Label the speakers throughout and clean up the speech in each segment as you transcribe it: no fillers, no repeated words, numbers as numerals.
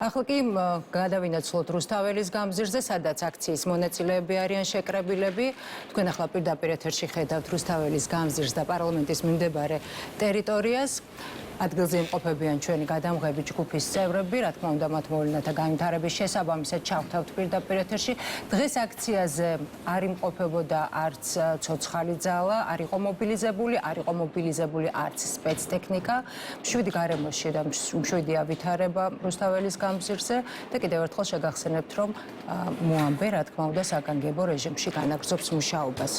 Speaker 1: ახლა კი გადავინაცვლოთ რუსთაველის გამზირზე, სადაც აქციის მონაწილეები არიან შეკრებილები. თქვენ ახლა პირდაპირ ეთერში ხედავთ რუსთაველის გამზირს და პარლამენტის მიმდებარე ტერიტორიას. ადგილზე იმყოფებიან ჩვენი გადამღები ჯგუფის წევრები, რა თქმა უნდა მათ მოვლენათა განვითარების შესაბამისად ჩავთავთ პირდაპირ ეთერში. დღეს აქციაზე არ იმყოფებოდა არც ცოცხალი ძალა, არ იყო მობილიზებული არც სპეცტექნიკა. მშვიდი გარემოში და მშვიდი ავითარება რუსთაველის გამზირზე და კიდევ ერთხელ შეგახსენებთ, რომ მოამბე, რა თქმა უნდა, საგანგებო რეჟიმში განაგრძობს მუშაობას.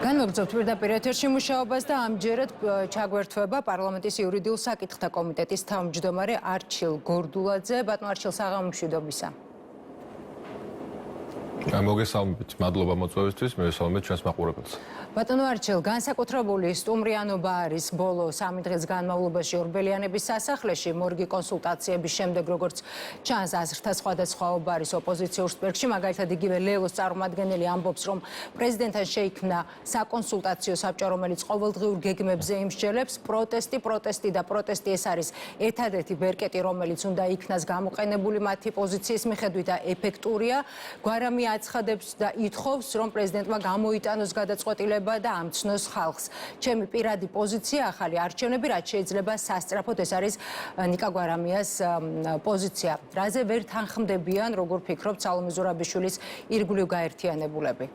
Speaker 1: განმოგრძობთ პირდაპირ ეთერში მუშაობას და ამჯერად ჩაგვერთვება პარლამენტის იურიდიულ საკითხთა კომიტეტის თავმჯდომარე არჩილ გორდულაძე. ბატონო არჩილ, საღამო მშვიდობისა.
Speaker 2: მოგესალმებით, მადლობა მოწვევისთვის, მივესალმებით ჩვენს მაყურებელს.
Speaker 1: ბატონო არჩილ, განსაკუთრებული სტუმრიანობა არის ბოლო 3 დღის განმავლობაში ორბელიანების სასახლეში. მორგი კონსულტაციების შემდეგ, როგორც ჩანს, აზრთა სხვადასხვაობა არის ოპოზიციურ სპექტრში. მაგალითად, იგივე ლელოს წარმომადგენელი ამბობს, რომ პრეზიდენტთან შეიქმნა საკონსულტაციო საბჭო, რომელიც ყოველდღიურ გეგმებზე იმსჯელებს. პროტესტი ეს არის ერთადერთი ბერკეტი, რომელიც უნდა იქნას გამოყენებული მათი პოზიციის მიხედვით და ეფექტურია. გვარამი აცხადებს და ითხოვს, რომ პრეზიდენტმა გამოიტანოს გადაწყვეტილება და ამცნოს ხალხს. ჩემი პირადი პოზიცია, ახალი არჩევნები, რაც შეიძლება სასწრაფოდ, ეს არის ნიკა გვარამიას პოზიცია. რაზე ვერ თანხმდებიან, როგორ ფიქრობთ, სალომე ზურაბიშვილის ირგვლივ გაერთიანებულები?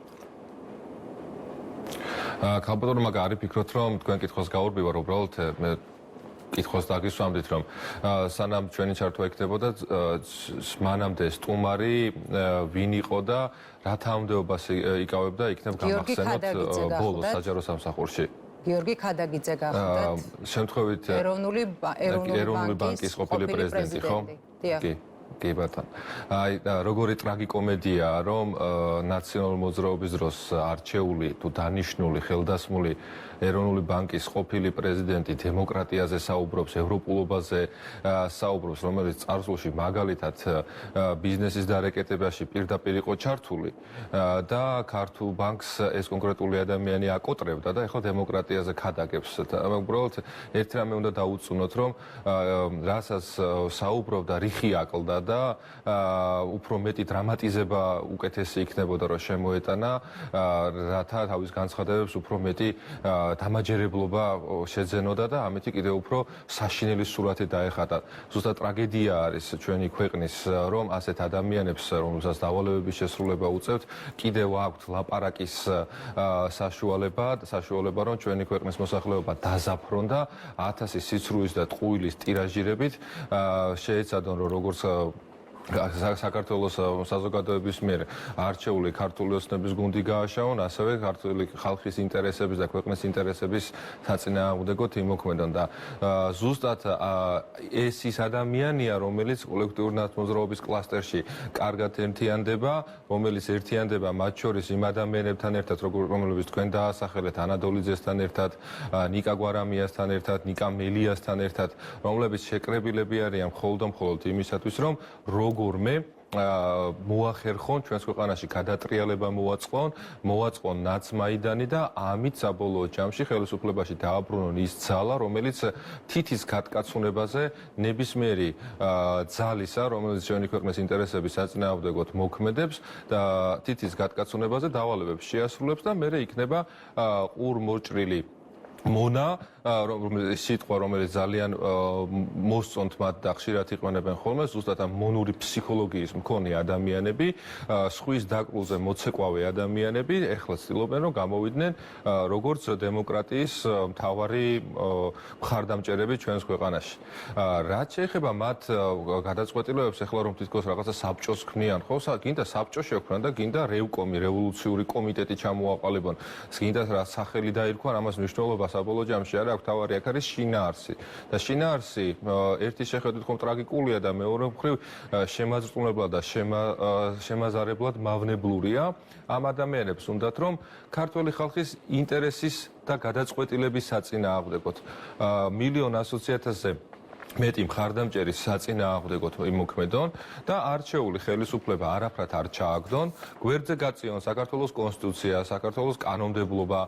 Speaker 2: ქალბატონო, მაგ არის ფიქრობთ, რომ თქვენ კითხოს გაურბივარ, უბრალოდ მე კითხოს დაგისვამდით, რომ სანამ ჩვენი ჩართვა იქნებოდა, მანამდე სტუმარი ვინ იყო და რა თანამდებობას იკავებდა, იქნებ გამახსენოთ ბოლოს საჯარო სამსახურში.
Speaker 1: გიორგი ქადაგიძე გახლდათ.
Speaker 2: შემთხვევით ეროვნული ბანკის ყოფილი პრეზიდენტი, ხო? კი ბატონო. აი, როგორი ტრაგიკომედიაა, რომ ნაციონალური მოძრაობის დროს არჩეული თუ დანიშნული ხელდასმული ეროვნული ბანკის ყოფილი პრეზიდენტი დემოკრატიაზე საუბრობს, ევროპულობაზე საუბრობს, რომელიც წარსულში მაგალითად ბიზნესის დარეკეტებაში პირდაპირ იყო ჩართული და ქართულ ბანკს ეს კონკრეტული ადამიანი აკოტრებდა და ეხლა დემოკრატიაზე ქადაგებს. უბრალოდ ერთი რამე უნდა დაუწუნოთ, რომ რასაც საუბრობდა, რიხი აკლდა და უფრო მეტი დრამატიზება უკეთესი იქნებოდა, რომ შემოეტანა, რათა თავის განცხადებებს უფრო მეტი დამაჯერებლობა შეძენოდა და ამით კიდევ უფრო საშინელი სურათი დაეხატა. ზუსტად ტრაგედია არის ჩვენი ქვეყნის, რომ ასეთ ადამიანებს, რომელსაც დავალებების შესრულება უწევთ, კიდევ აქვთ ლაპარაკის საშუალება, რომ ჩვენი ქვეყნის მოსახლეობა დაზაფრონ და 1000 სიცრუის და ტყუილის ტირაჟირებით შეეცადონ, რომ როგორც საქართველოს საზოგადოების მიერ არჩეული ქართული ოცნების გუნდი გააშაონ, ასევე ქართული ხალხის ინტერესების და ქვეყნის ინტერესების საწინააღმდეგოდ იმოქმედონ და ზუსტად ეს ის ადამიანია, რომელიც კოლექტიური ნაცმოძრაობის კლასტერში კარგად ერთიანდება, რომელიც ერთიანდება მათ შორის იმ ადამიანებთან ერთად, რომლებიც თქვენ დაასახელეთ, ანადოლიძესთან ერთად, ნიკა გვარამიასთან ერთად, ნიკა მელიასთან ერთად, რომლებიც შეკრებილები არიან მხოლოდ იმისათვის, რომ როგორმე მოახერხონ ჩვენს ქვეყანაში გადატრიალება მოაწყონ ნაცმაიდანი და ამით საბოლოო ჯამში ხელისუფლებაში დააბრუნონ ის ძალა, რომელიც თითის გატკაცუნებაზე ნებისმიერი ძალისა, რომელიც ჩვენი ქვეყნის ინტერესების საწინააღმდეგოდ მოქმედებს და თითის გატკაცუნებაზე დავალებებს შეასრულებს და მერე იქნება ყურმორჭრილი მონა, სიტყვა, რომელიც ძალიან მოსწონთ მათ და ხშირად იყენებენ ხოლმე, ზუსტად ამ მონური ფსიქოლოგიის მქონე ადამიანები, სხვის დაკრულზე მოცეკვავე ადამიანები, ეხლა ცდილობენ, რომ გამოვიდნენ როგორც დემოკრატიის მთავარი მხარდამჭერები ჩვენს ქვეყანაში. რაც შეეხება მათ გადაწყვეტილებებს, ეხლა რომ თითქოს რაღაცა საბჭოს ქმნიან, ხო, გინდა საბჭო შექმნან და გინდა რევკომი, რევოლუციური კომიტეტი ჩამოაყალიბონ, გინდა რა სახელი დაირქვან, ამას მნიშვნელობას საბოლოო ჯამში არა აქვს, თავარი აქ არის შინაარსი. და შინაარსი ერთი შეხედვით ხომ ტრაგიკულია და მეორე მხრივ შემაძრწუნებლად და შემაზარებლად მავნებლურია. ამ ადამიანებს უნდათ რომ ქართველი ხალხის ინტერესის და გადაწყვეტილების საწინააღმდეგოდ მილიონ 120,000-ზე მეტი მხარდამჭერის საწინააღმდეგოდ იმოქმედონ და არჩეული ხელისუფლება არაფრად არ ჩააგდონ, გვერდზე გაწიონ საქართველოს კონსტიტუცია, საქართველოს კანონმდებლობა,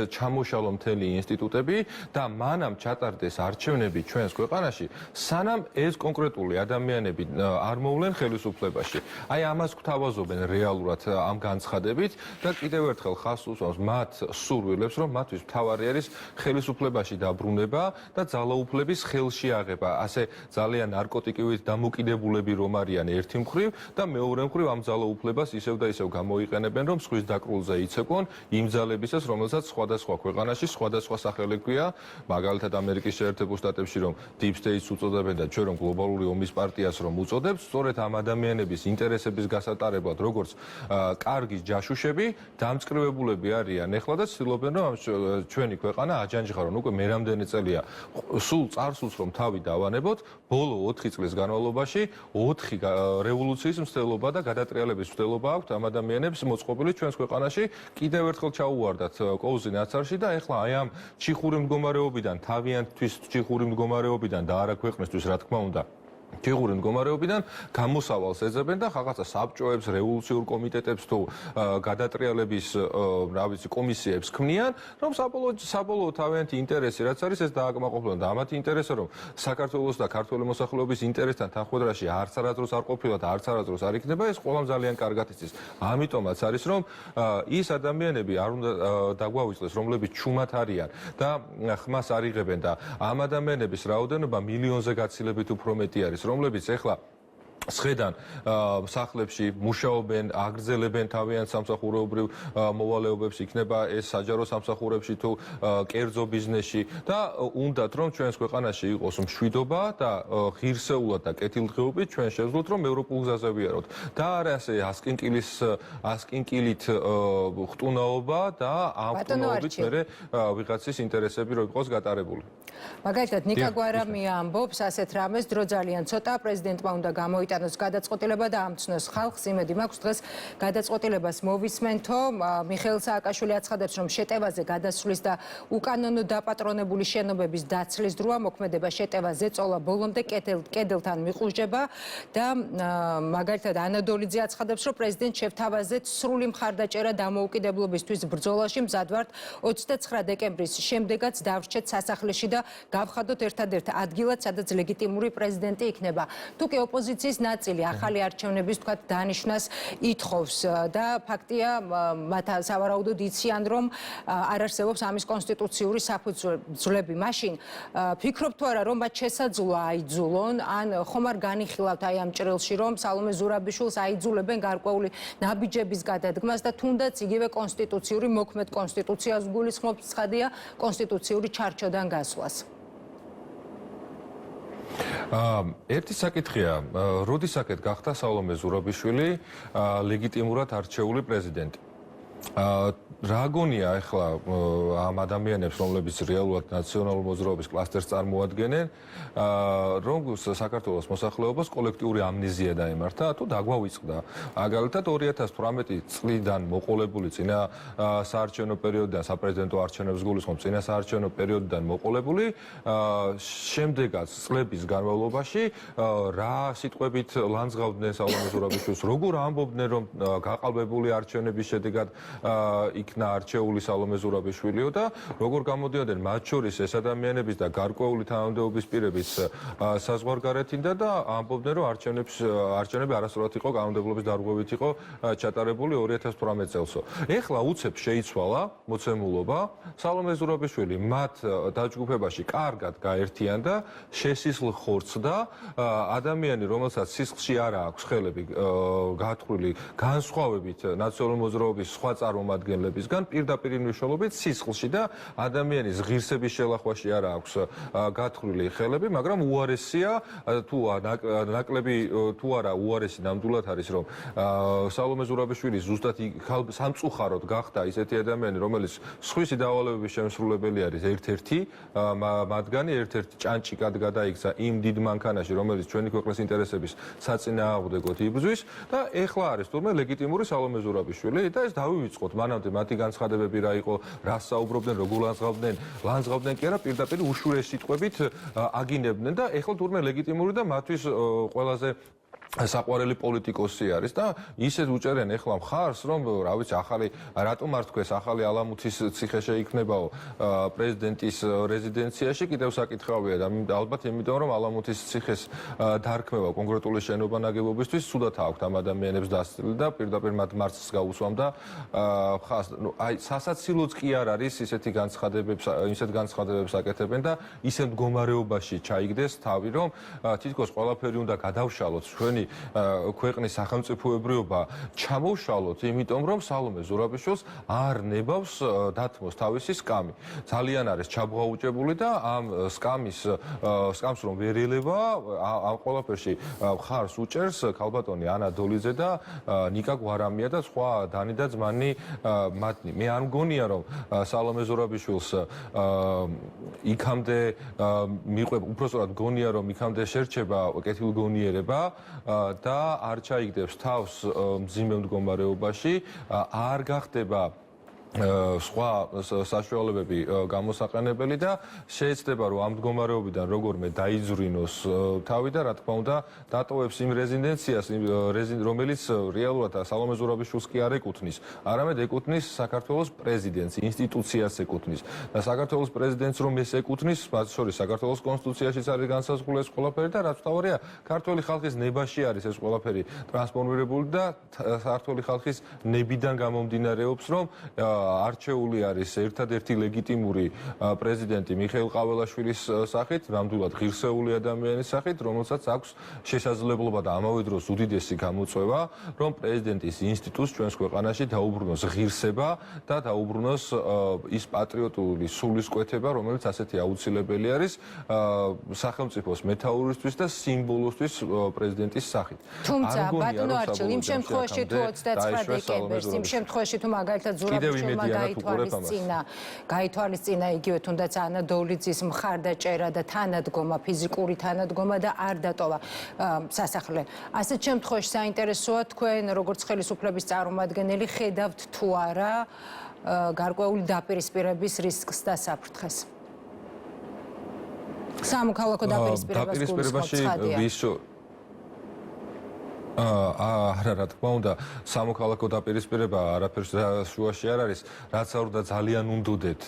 Speaker 2: ჩამოშალო მთელი ინსტიტუტები და მანამ ჩატარდეს არჩევნები ჩვენს ქვეყანაში, სანამ ეს კონკრეტული ადამიანები არ მოვლენ ხელისუფლებაში. აი ამას გვთავაზობენ რეალურად ამ განცხადებით და კიდევ ერთხელ ხაზს უსვამს მათ სურვილებს, რომ მათთვის მთავარი არის ხელისუფლებაში დაბრუნება და ძალაუფლების ხელში აღება. ასე ძალიან ნარკოტიკებით დამოკიდებულები რომ არიან ერთი მხრივ და მეორე მხრივ ამ ძალაუფლებას ისევ და ისევ გამოიყენებენ, რომ სხვის დაკრულზე იცეკვონ იმ ძალებისას, რომელსაც სხვადასხვა ქვეყანაში სხვადასხვა სახელი ჰქვია, მაგალითად ამერიკის შეერთებულ შტატებში რომ Deep State-ს უწოდებენ და ჩვენ რომ გლობალური ომის პარტიას რომ უწოდებთ, სწორედ ამ ადამიანების ინტერესების გასატარებლად, როგორც კარგი ჯაშუშები, დამწყრივებულები არიან ეხლა და ცდილობენ რომ ჩვენი ქვეყანა აჯანჯღარონ. უკვე მერამდენი წელია სულ წარსულს რომ თავი დავანებოთ, ბოლო 4 წლის განმავლობაში 4 რევოლუციის მცდელობა და გადატრიალების მცდელობა აქვთ ამ ადამიანებს მოწყობილი ჩვენს ქვეყანაში. კიდევ ერთხელ ჩაუვარდათ კოუზი ნაცარში და ეხლა აი ამ ჩიხური მდგომარეობიდან, თავიანთვის ჩიხური მდგომარეობიდან და არა ქვეყნისთვის, რა თქმა უნდა, ჩიხური მდგომარეობიდან გამოსავალს ეძებენ და რაღაცა საბჭოებს, რევოლუციურ კომიტეტებს თუ გადატრიალების, რა ვიცი, კომისიებს ქმნიან, რომ საბოლოო თავიანთი ინტერესი რაც არის, ეს დააკმაყოფილონ და ამათი ინტერესია, რომ საქართველოს და ქართველი მოსახლეობის ინტერესთან თანხმდროში არც არადროს არ ყოფილა და არც არადროს არ იქნება, ეს ყველამ ძალიან კარგად იცის. ამიტომაც არის, რომ ის ადამიანები არ უნდა დაგვავიწყდეს, რომლებიც ჩუმად არიან და ხმას არ იღებენ და ამ ადამიანების რაოდენობა მილიონზე გაცილებით უფრო მეტი არის, რომლებიც ეხლა სხედან სახლებში მუშაობენ, აგრძელებენ თავიანთ სამსახურეობრივ მოვალეობებს, იქნება ეს საჯარო სამსახურებში თუ კერძო ბიზნესში და უნდათ რომ ჩვენს ქვეყანაში იყოს მშვიდობა და ღირსეულად და კეთილდღეობით ჩვენ შევძლოთ რომ ევროპულ გზაზე ვიაროთ და არა ასე ასკინკილით ხტუნაობა და ამ ხტუნაობით მერე ვიღაცის ინტერესები რო იყოს გატარებული.
Speaker 1: მაგალითად ნიკა გვარამია ამბობს ასეთ რამეს, დრო ძალიან ცოტა, პრეზიდენტმა უნდა გამოიტანოს გადაწყვეტილება და ამცნოს ხალხს. იმედი მაქვს დღეს გადაწყვეტილებას მოვისმენთო. მიხეილ სააკაშვილი აცხადებს, რომ შეტევაზე გადასვლის და უკანონო დაპატრონებული შენობების დაცლის დროა, მოქმედება შეტევა ზეწოლა ბოლომდე კედელთან მიყუჟება და მაგალითად ანადოლიძე აცხადებს, რომ პრეზიდენტ შევთავაზეთ სრული მხარდაჭერა დამოუკიდებლობისთვის ბრძოლაში, მზად ვართ 29 დეკემბრის შემდეგაც დავრჩეთ სასახლეში და გავხადოთ ერთადერთ ადგილად, სადაც ლეგიტიმური პრეზიდენტი იქნება. თუკი ოპოზიციის ნაწილი ახალი არჩევნების თქვათ დანიშნას ითხოვს და ფაქტია მათ სავარაუდოდ იციან რომ არ არსებობს ამის კონსტიტუციური საფუძვლები. მაშინ ფიქრობ თუ არა რომ მათ შესაძლოა აიძულონ ან ხომ არ განიხილავთ აი ამ ჭრილში რომ სალომე ზურაბიშვილს აიძულებენ გარკვეული ნაბიჯების გადადგმას და თუნდაც იგივე კონსტიტუციური მოქმედ კონსტიტუციას გულისხმობს ცხადია კონსტიტუციური ჩარჩოდან გასვლას.
Speaker 2: ერთი საკითხია, როდისაკეთ გახდა სალომე ზურაბიშვილი ლეგიტიმურად არჩეული პრეზიდენტი. რა გონია ახლა ამ ადამიანებს, რომლებიც რეალურად ნაციონალური მოძრაობის კლასტერს წარმოადგენენ, რომ საქართველოს მოსახლეობას კოლექტიური ამნეზია დაემართა, თუ დაგვავიწყდა. მაგალითად 2018 წლიდან მოყოლებული წინა საარჩევნო პერიოდიდან, საპრეზიდენტო არჩევნებს გულისხმობ, წინა საარჩევნო პერიოდიდან მოყოლებული, შემდეგაც წლების განმავლობაში რა სიტყვებით ლანძღავდნენ სალომე ზურაბიშვილს, როგორ ამბობდნენ, რომ გაყალბებული არჩევნების შედეგად იქნა არჩეული სალომე ზურაბიშვილიო და როგორ გამოდიოდნენ მათ შორის ეს ადამიანების და გარკვეული თანამდებობის პირების საზღვარგარეთიდან და ამბობდნენ რომ არჩევნები არასწორად იყო კანონმდებლობის დარღვევით იყო ჩატარებული 2018 წელსო. ეხლა უცებ შეიცვალა მოცემულობა, სალომე ზურაბიშვილი მათ დაჯგუფებაში კარგად გაერთიანდა, შესისხლ ხორცდა, ადამიანი რომელსაც სისხლში არა აქვს ხელები გათხრილი განსხვავებით ნაციონალური მოძრაობის სხვა წარმომადგენლებისგან პირდაპირ მნიშვნელობით სისხლში და ადამიანის ღირსების შელახვაში არ აქვს გათვლილი ხელები, მაგრამ უარესია თუ ნაკლები თუ არა უარესი ნამდვილად არის რომ სალომე ზურაბიშვილი ზუსტად სამწუხაროდ გახდა ისეთი ადამიანი, რომელიც სხვისი დავალებების შემსრულებელი არის ერთ-ერთი მათგანი, ერთ-ერთი ჭანჭიკად გადაიქცა იმ დიდ მანქანაში, რომელიც ჩვენი ქვეყნის ინტერესების საწინააღმდეგოდ იბრძვის და ეხლა არის თურმე ლეგიტიმური სალომე ზურაბიშვილი და ეს დავივიწყოთ მანამდე მათი განცხადებები რა იყო, რას საუბრობდნენ, როგორ ლანძღავდნენ კი არა, პირდაპირ უშუალო სიტყვებით აგინებდნენ და ეხლა თურმე ლეგიტიმური და მათთვის ყველაზე საყვარელი პოლიტიკოსი არის და ისეთ უჭერენ ეხლა მხარს რომ რა ვიცი ახალი რატომ არ თქვეს ახალი ალამუთის ციხე შეიქმნებაო პრეზიდენტის რეზიდენციაში კიდევ საკითხავია და ალბათ იმიტომ რომ ალამუთის ციხეს დარქმევა კონკრეტული შენობა ნაგებობისთვის სუდათ აქვთ ამ ადამიანებს დასწრილი და პირდაპირ მათ მარცხს გაუსვამდა ხას აი სასაცილოც კი არ არის ისეთ განცხადებებს აკეთებენ და ისეთ მდგომარეობაში ჩაიგდეს თავი რომ თითქოს ყველაფერი უნდა გადავშალოთ ჩვენი ქვეყნის სახელმწიფოებრიობა ჩამოვშალოთ, იმიტომ რომ სალომე ზურაბიშვილს არ ნებავს დათმოს თავისი სკამი. ძალიან არის ჩაბღაუჭებული და ამ სკამს რომ ვერ ელევა, ამ ყველაფერში ხარს უჭერს ქალბატონი ანა დოლიძე და ნიკა გვარამია და სხვა დანი და ძმანი მათნი. მე არ მგონია რომ სალომე ზურაბიშვილს იქამდე მიყვება, უпростоრად მგონია რომ იქამდე შერჩება კეთილგონიერება და არ ჩაიგდებს თავს მძიმე მდგომარეობაში, არ გახდება სხვა საშუალებები გამოსაყენებელი და შეიძლება რომ ამ მდგომარეობიდან როგორმე დაიძვრინოს თავი და რა თქმა უნდა დატოვებს იმ რეზიდენციას რომელიც რეალურად სალომე ზურაბიშვილს კი არ ეკუთვნის, არამედ ეკუთვნის საქართველოს პრეზიდენტს, ინსტიტუციას ეკუთვნის და საქართველოს პრეზიდენტს რომ ეს ეკუთვნის, მათ შორის საქართველოს კონსტიტუციაშიც არის განსაზღვრული ეს ყველაფერი და რაც თავარია ქართული ხალხის ნებაში არის ეს ყველაფერი ტრანსფორმირებული და ქართული ხალხის ნებიდან გამომდინარეობს რომ არჩეული არის ერთადერთი ლეგიტიმური პრეზიდენტი მიხეილ ყაველაშვილის სახით, ნამდვილად ღირსეული ადამიანის სახით, რომელსაც აქვს შესაძლებლობა და ამავე დროს უდიდესი გამოწვევა, რომ პრეზიდენტის ინსტიტუტს ჩვენს ქვეყანაში დაუბრუნოს ღირსება და დაუბრუნოს ის პატრიოტული სულისკვეთება, რომელიც ასეთი აუცილებელი არის სახელმწიფოს მეთაურისთვის და სიმბოლოსთვის პრეზიდენტის სახით.
Speaker 1: თუმცა ბატონო არჩილ, იმ შემთხვევაში თუ 29 დეკემბერს, იმ შემთხვევაში თუ მაგალითად ზურაბიშვილმა გაითვალისწინა იგივე თუნდაც ანა დოლიძის მხარდაჭერა და თანადგომა, ფიზიკური თანადგომა და არ დატოვა სასახლე. ასეთ შემთხვევაში საინტერესოა თქვენ როგორც ხელისუფლების წარმომადგენელი ხედავთ თუ არა გარკვეული დაპირისპირების რისკს და საფრთხეს. სამოქალაქო დაპირისპირებაში არა რა თქმა უნდა სამოქალაქო დაპირისპირება არაფერს შუაში არ არის, რაც არ უნდა ძალიან უნდოდეთ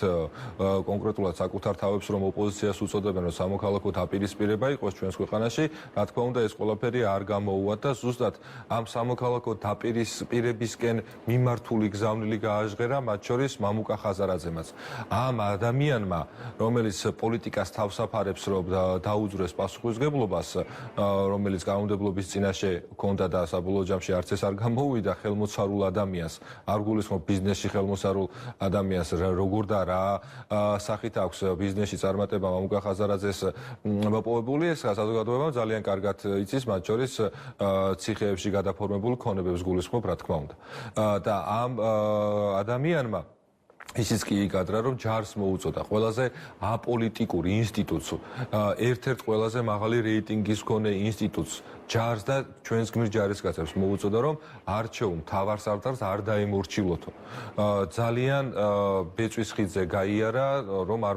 Speaker 1: კონკრეტულად საკუთარ თავებს რომ ოპოზიციას უწოდებენ რომ სამოქალაქო დაპირისპირება იყოს ჩვენს ქვეყანაში, რა თქმა უნდა ეს ყველაფერი არ გამოუვათ და ზუსტად ამ სამოქალაქო დაპირისპირებისკენ მიმართული გზავნილი გააჟღერა მათ შორის მამუკა ხაზარაძემაც. ამ ადამიანმა რომელიც პოლიტიკას თავსაფარებს რომ დაუძვრეს პასუხისმგებლობას, რომელიც კანონმდებლობის წინაშე ჰქონდა და საბოლოო ჯამში არც ეს არ გამოუვიდა ხელმოწარულ ადამიანს, არ გულისხმობ ბიზნესში ხელმოწარულ ადამიანს, როგორ და რა სახით აქვს ბიზნესში წარმატება მამუკა ხაზარაძეს მოპოვებული, ეს საზოგადოებამ ძალიან კარგად იცის, მათ შორის ციხეებში გადაფორმებულ ქონებებს გულისხმობ, რა თქმა უნდა. და ამ ადამიანმა ისიც კი იკადრა, რომ ჯარს მოუწოდა ყველაზე აპოლიტიკურ ინსტიტუტს, ერთ-ერთ ყველაზე მაღალი რეიტინგის მქონე ინსტიტუტს, ჯარს და ჩვენს გმირ ჯარისკაცებს მოუწოდა, რომ არჩეულ მთავარსარდალს არ დაემორჩილოთო. ძალიან ბეწვის ხიდზე გაიარა, რომ არ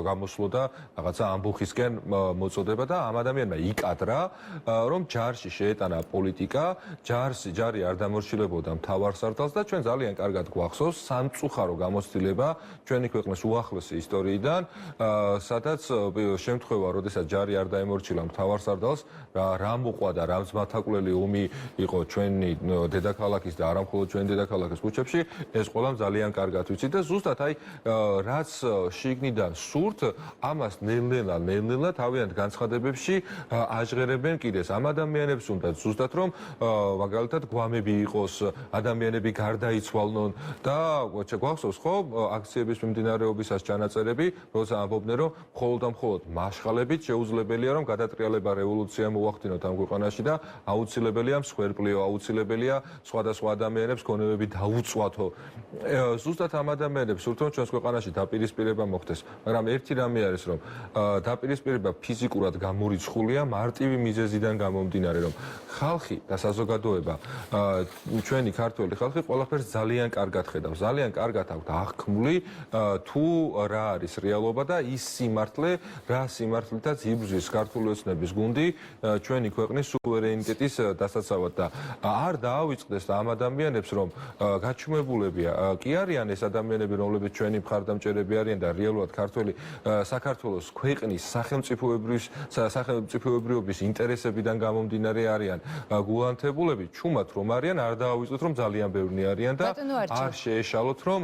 Speaker 1: გამოსვლოდა რაღაცა ამბოხისკენ მოწოდება და ამ ადამიანმა იკადრა, რომ ჯარში შეეტანა პოლიტიკა, ჯარი არ დამორჩილებოდა მთავარსარდალს და ჩვენ ძალიან კარგად გვახსოვს სამწუხარო გამოცდილება ჩვენი ქვეყნის უახლესი ისტორიიდან, სადაც შემთხვევა, როდესაც ჯარი არ დაემორჩილა მთავარსარდალს, რა მოყვა
Speaker 2: და რამაც მათაკლელი ომი იყო ჩვენი დედაქალაქის და არა მხოლოდ ჩვენი დედაქალაქის ქუჩებში, ეს ყველამ ძალიან კარგად ვიცით და ზუსტად აი რაც შიგნიდან სურთ, ამას ნელ-ნელა თავიანთ განცხადებებში აჟღერებენ კიდეს. ამ ადამიანებს უნდა ზუსტად რომ მაგალითად გვამები იყოს, ადამიანები გარდაიცვალნონ და გვახსოვს ხო აქციების მიმდინარეობისას ჩანაწერები, როცა ამბობდნენ რომ მხოლოდ და მხოლოდ მაშხალებით შეუძლებელია რომ გადატრიალება რევოლუცია მოახდინოთ ამ ქვეყანაში და აუცილებელია მსხვერპლიო, აუცილებელია სხვადასხვა ადამიანებს ქონებები დაუწვათო. ზუსტად ამ ადამიანებს სურთ რომ ჩვენს ქვეყანაში დაპირისპირება მოხდეს, მაგრამ ერთი რამე არის რომ დაპირისპირება ფიზიკურად გამორიცხულია მარტივი მიზეზიდან გამომდინარე რომ ხალხი და საზოგადოება ჩვენი ქართველი ხალხი ყველაფერს ძალიან კარგად ხედავს, ძალიან კარგად აქვს აღქმული თუ რა არის რეალობა და ის სიმართლე, რა სიმართლითაც იბრძვის ქართული ოცნების გუნდი ჩვენი ქვეყნის სუვერენიტეტის დასაცავად და არ დაავიწყდეს ამ ადამიანებს რომ გაჩუმებულებია კი არიან ეს ადამიანები რომლებიც ჩვენი მხარდამჭერები არიან და რეალურად ქართველი საქართველოს ქვეყნის სახელმწიფოებრიობის ინტერესებიდან გამომდინარე არიან გულანთებულები, ჩუმად რომ არიან, არ დაავიწყოთ რომ ძალიან ბევრნი არიან და არ შეეშალოთ რომ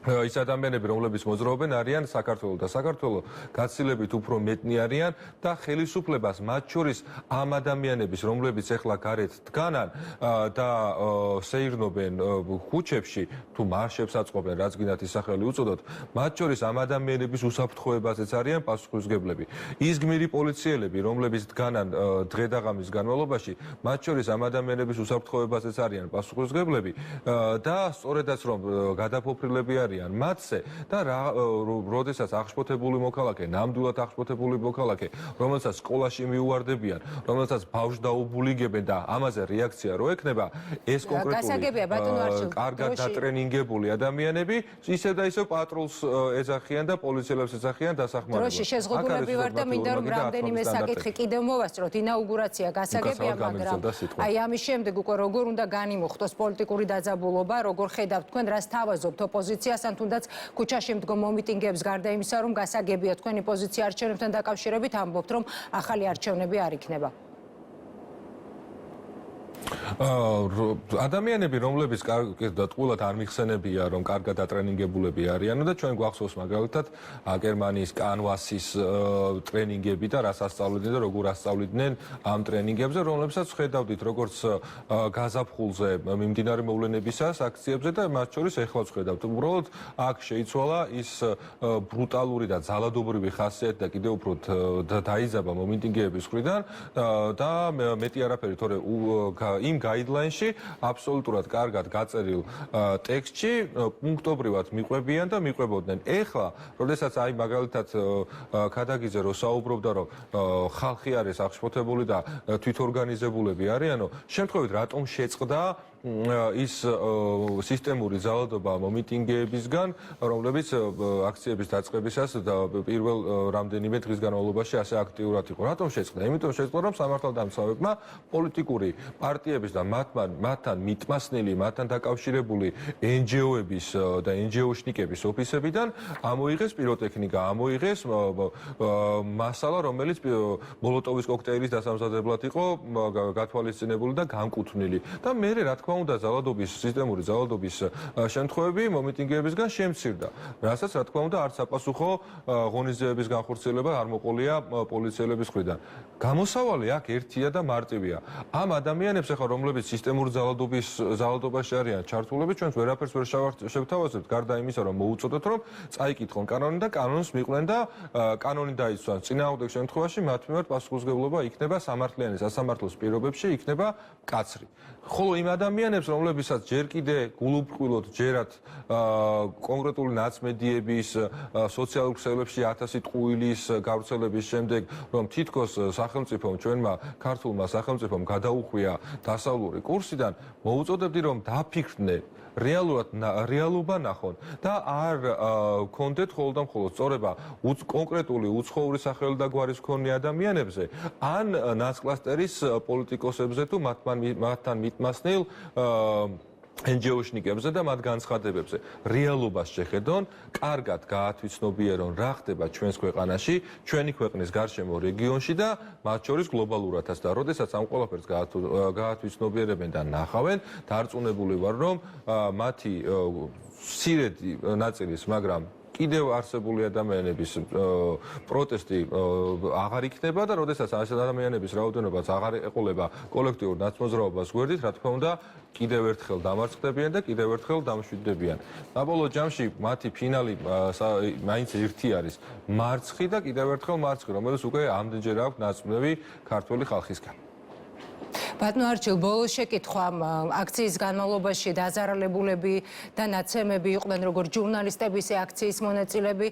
Speaker 2: ის ადამიანები რომლებიც მოძრაობენ არიან საქართველოს და საქართველოს გაცილებით უფრო მეტნი არიან და ხელისუფლებას მათ შორის ამ ადამიანების რომლებიც ახლა გარეთ დგანან და სეირნობენ ქუჩებში თუ მარშებს აწყობენ რაც გინდათ ის სახელი უწოდოთ მათ შორის ამ ადამიანების უსაფრთხოებაზეც არიან პასუხისმგებლები ის გმირი პოლიციელები რომლებიც დგანან დღე-დაღამის განმავლობაში მათ შორის ამ ადამიანების უსაფრთხოებაზეც არიან პასუხისმგებლები და სწორედაც რომ გადაფოფრილები მათზე და როდესაც აღშფოთებული მოქალაქე, ნამდვილად აღშფოთებული მოქალაქე, რომელსაც სკოლაში მიუვარდებიან, რომელსაც ბავშვს დაუბულიგებენ და ამაზე რეაქცია რო ექნება, ეს კონკრეტული კარგად დატრენინგებული ადამიანები ისევ და ისევ პატრულს ეძახიან და პოლიციელებს ეძახიან დასახმარებლად.
Speaker 1: დროში შეზღუდულები ვარ და მინდა რომ რამდენიმე საკითხი კიდევ მოვასწროთ. ინაუგურაცია გასაგებია, მაგრამ აი ამის შემდეგ უკვე როგორ უნდა განიმუხტოს პოლიტიკური დაძაბულობა, როგორ ხედავთ თქვენ, რას თავაზობთ ოპოზიციას ან თუნდაც ქუჩაში მდგომ მომიტინგეებს გარდა იმისა, რომ გასაგებია თქვენი პოზიცია არჩევნებთან დაკავშირებით ამბობთ, რომ ახალი არჩევნები არ იქნება. ადამიანები რომლებიც ტყუილად არ მიხსენებია რომ კარგად დატრენინგებულები არიან და ჩვენ გვახსოვს მაგალითად აკერმანის კანვასის ტრენინგები და რას ასწავლიდნენ და როგორ ასწავლიდნენ ამ ტრენინგებზე რომლებსაც ხედავდით როგორც გაზაფხულზე მიმდინარე მოვლენებისას აქციებზე და მათ შორის ეხლაც ხედავთ უბრალოდ აქ შეიცვალა ის ბრუტალური და ძალადობრივი ხასიათი და კიდევ უფრო დაიძაბა მომიტინგეების მხრიდან და მეტი არაფერი თორე იმ გაიდლაინში აბსოლუტურად კარგად გაწერილ ტექსტში პუნქტობრივად მიყვებიან და მიყვებოდნენ. ეხლა, როდესაც აი მაგალითად ქადაგიძე რო საუბრობდა რომ ხალხი არის აღშფოთებული და თვითორგანიზებულები არიანო, შემთხვევით რატომ შეწყდა ის სისტემური ძალადობა მომიტინგეებისგან, რომლებიც აქციების დაწყებისას და პირველ რამდენიმე დღის განმავლობაში ასე აქტიურად იყო. რატომ შეწყდა? იმიტომ შეწყდა, რომ სამართალდამცავებმა პოლიტიკური პარტიების და მათთან მიტმასნილი, მათთან დაკავშირებული NGO-ების და NGO-შნიკების ოფისებიდან ამოიღეს პიროტექნიკა, ამოიღეს მასალა, რომელიც მოლოტოვის კოქტეილის დასამზადებლად იყო გათვალისწინებული და განკუთვნილი. და მერე რა თქმა უნდა სისტემური ძალადობის შემთხვევები მომიტინგეებისგან შემცირდა. რასაც რა თქმა უნდა არც საპასუხო ღონისძიებების განხორციელება არ მოყოლია პოლიციელების მხრიდან. გამოსავალი აქ ერთია და მარტივია. ამ ადამიანებს ახლა რომლებიც სისტემურ ძალადობაში არიან ჩართულები, ჩვენს ვერაფერს ვერ შევთავაზებთ გარდა იმისა, რომ მოუწოდოთ, რომ წაიკითხონ კანონი და კანონს მიყვნენ და კანონი დაიცვან. წინააღმდეგ შემთხვევაში მათ მიმართ პასუხისმგებლობა იქნება სამართლიანი სასამართლოს პირობებში იქნება მკაცრი. ხოლო იმ ადამიანებს, რომლებისაც ჯერ კიდე გულუბრყვილოდ ჯერათ კონკრეტული ნაცმედიების სოციალურ ქსელებში 1000 ტყუილის გავრცელების შემდეგ, რომ თითქოს სახელმწიფომ ჩვენმა ქართულმა სახელმწიფომ გადაუხვია დასავლური კურსიდან, მოუწოდებდი რომ დაფიქრდნენ რეალობა ნახონ და არ კონდეთ ხოლმე და მხოლოდ სწორება კონკრეტული უცხოური სახელი და გვარის მქონე ადამიანებზე ან ნაცკლასტერის პოლიტიკოსებზე თუ მათთან მიტმასნილ
Speaker 2: NGO-შნიკებზე და მათ განცხადებებზე რეალობას შეხედონ, კარგად გაათვიცნობიერონ რა ხდება ჩვენს ქვეყანაში, ჩვენი ქვეყნის გარშემო რეგიონში და მათ შორის გლობალურადაც და როდესაც ამ ყველაფერს გაათვიცნობიერებენ და ნახავენ, დარწმუნებული ვარ, რომ მათი სირეთი ნაწილის, მაგრამ კიდევ არსებული ადამიანების პროტესტი აღარ იქნება და როდესაც ამ ადამიანების რაოდენობაც აღარ ეყოლება კოლექტიურ ნაცმოძრაობას გვერდით, რა თქმა უნდა, კიდევ ერთხელ დამარცხდებიან და კიდევ ერთხელ დამშვიდდებიან. საბოლოო ჯამში მათი ფინალი მაინც ერთი არის მარცხი და კიდევ ერთხელ მარცხი, რომელიც უკვე ამდენჯერ აქვს ნაწმები ქართული ხალხისგან.
Speaker 1: ბატონო არჩილ, ბოლოს შეკითხვა აქციის განმავლობაში დაზარალებულები და ნაცემები იყვნენ როგორც ჟურნალისტები, ისე აქციის მონაწილეები,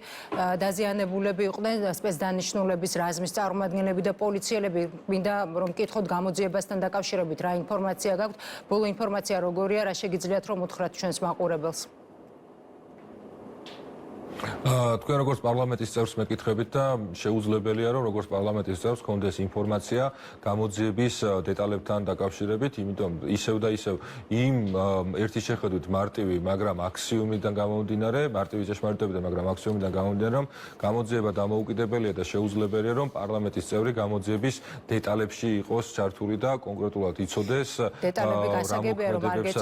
Speaker 1: დაზიანებულები იყვნენ სპეცდანიშნულების რაზმის წარმომადგენლები და პოლიციელები. მინდა რომ მკითხოთ გამოძიებასთან დაკავშირებით რა ინფორმაცია გაქვთ, ბოლო ინფორმაცია როგორია, რა შეგიძლიათ რომ უთხრათ ჩვენს მაყურებელს?
Speaker 2: თქვენ როგორც პარლამენტის წევრს მეკითხებით და შეუძლებელია რომ როგორც პარლამენტის წევრს გქონდეს ინფორმაცია გამოძიების დეტალებთან დაკავშირებით, იმიტომ ისევ და ისევ იმ ერთი შეხედვით მარტივი, მაგრამ აქსიომიდან გამომდინარე, მარტივი ჭეშმარიტებიდან, მაგრამ აქსიომიდან გამომდინარე, რომ გამოძიება დამოუკიდებელია და შეუძლებელია რომ პარლამენტის წევრი გამოძიების დეტალებში იყოს ჩართული და კონკრეტულად იცოდეს რა მოქმედებებს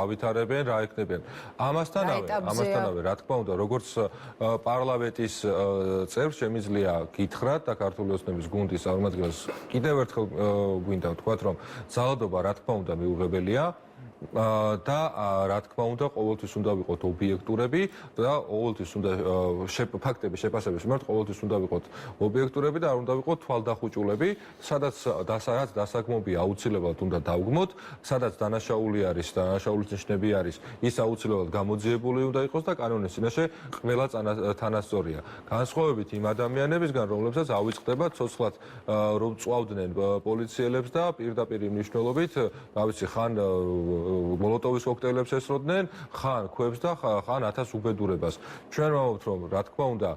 Speaker 2: ავითარებენ, რა ეკნებიან. ამასთანავე, რა თქმა უნდა, როგორც პარლამენტის წევრს შემიძლია გითხრათ და ქართული ოცნების გუნდის წარმომადგენელს კიდევ ერთხელ გვინდა ვთქვათ, რომ ძალადობა რა თქმა უნდა მიუღებელია და რა თქმა უნდა ყოველთვის უნდა ვიყოთ ობიექტურები და ყოველთვის უნდა ფაქტების შეფასების მიმართ ყოველთვის უნდა ვიყოთ ობიექტურები და არ უნდა ვიყოთ თვალდახუჭულები, სადაც დასაგმობია აუცილებლად უნდა დავგმოთ, სადაც დანაშაული არის და დანაშაულის ნიშნები არის, ის აუცილებლად გამოძიებული უნდა იყოს და კანონის წინაშე ყველა თანასწორია. განსხვავებით იმ ადამიანებისგან, რომლებსაც ავიწყდება ცოცხლად რომ წვავდნენ პოლიციელებს და პირდაპირ მნიშვნელობით, რა ვიცი, ხან მოლოტოვის კოქტეილებს ესროდნენ, ხან ქვებს და ხან 1000 უბედურებას. ჩვენ ვამბობთ, რომ რა თქმა უნდა,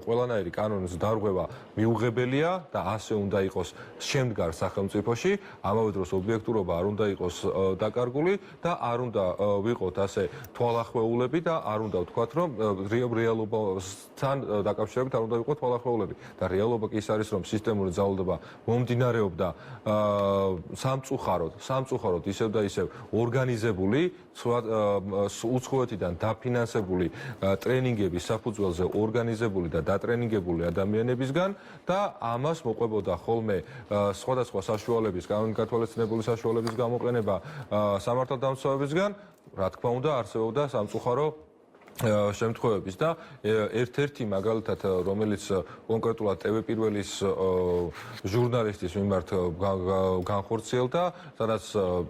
Speaker 2: ყველანაირი კანონის დარღვევა მიუღებელია და ასე უნდა იყოს შემდგარ სახელმწიფოში, ამავე დროს ობიექტურობა არ უნდა იყოს დაკარგული და არ უნდა ვიყოთ ასე თვალახვეულები და არ უნდა ვთქვათ, რომ რეალობასთან დაკავშირებით არ უნდა ვიყოთ თვალახვეულები. და რეალობა კი ის არის, რომ სისტემური ძალადობა მომდინარეობდა სამწუხაროდ ისევ და ისევ ორგანიზებული, უცხოეთიდან დაფინანსებული ტრენინგების საფუძველზე ორგანიზებული და დატრენინგებული ადამიანებისგან და ამას მოყვებოდა ხოლმე სხვადასხვა საშუალების, განკათვალისწინებული საშუალების გამოყენება სამართალდამცავებისგან, რა თქმა უნდა, არსებობდა სამწუხარო შემთხვევების და ერთ-ერთი მაგალითად რომელიც კონკრეტულად TV პირველის ჟურნალისტის მიმართ განხორციელდა, სადაც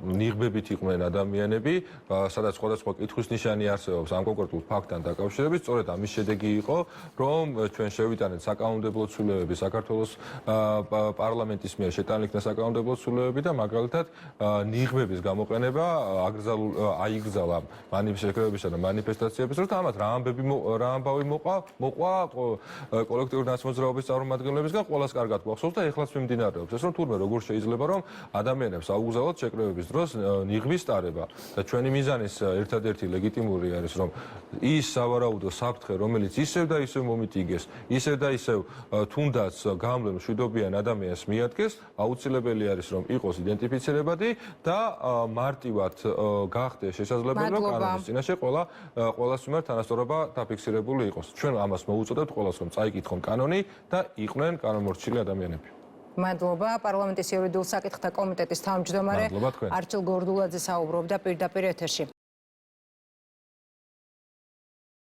Speaker 2: ნიღბებით იყვნენ ადამიანები, სადაც სხვადასხვა კითხვის ნიშანი არსებობს ამ კონკრეტულ ფაქტთან დაკავშირებით, სწორედ ამის შედეგი იყო, რომ ჩვენ შევიტანეთ საკანონმდებლო ცვლილებები საქართველოს პარლამენტის მიერ შეტანილი საკანონმდებლო ცვლილებები და მაგალითად ნიღბების გამოყენება აიგრძალა მანიფესტაციებისა და მანიფესტაციების დროს ამათ რა ამბავი მოყვა კოლექტიური ნაცმოძრაობის წარმომადგენლებისგან ყველას კარგად გვახსოვს და ეხლაც მიმდინარეობს ეს რომ თურმე როგორ შეიძლება რომ ადამიანებს აუგზავნოთ შეკრებების დროს ნიღბის ტარება და ჩვენი მიზანის ერთადერთი ლეგიტიმური არის რომ ის სავარაუდო საფრთხე რომელიც ისევ და ისევ მომიტიგეს ისევ და ისევ თუნდაც გამლენ მშვიდობიან ადამიანს მიადგეს აუცილებელი არის რომ იყოს იდენტიფიცირებადი და მარტივად გახდეს შესაძლებელი რომ კანონის წინაშე ყველას მიმართ თანასწორობა დაფიქსირებული იყოს. ჩვენ ამას მოუწოდებთ ყველას რომ წაიკითხონ კანონი და იყვნენ კანონმორჩილი ადამიანები.
Speaker 1: მადლობა. პარლამენტის იურიდიულ საკითხთა კომიტეტის თავმჯდომარე არჩილ გორდულაძე საუბრობდა პირდაპირ ეთერში.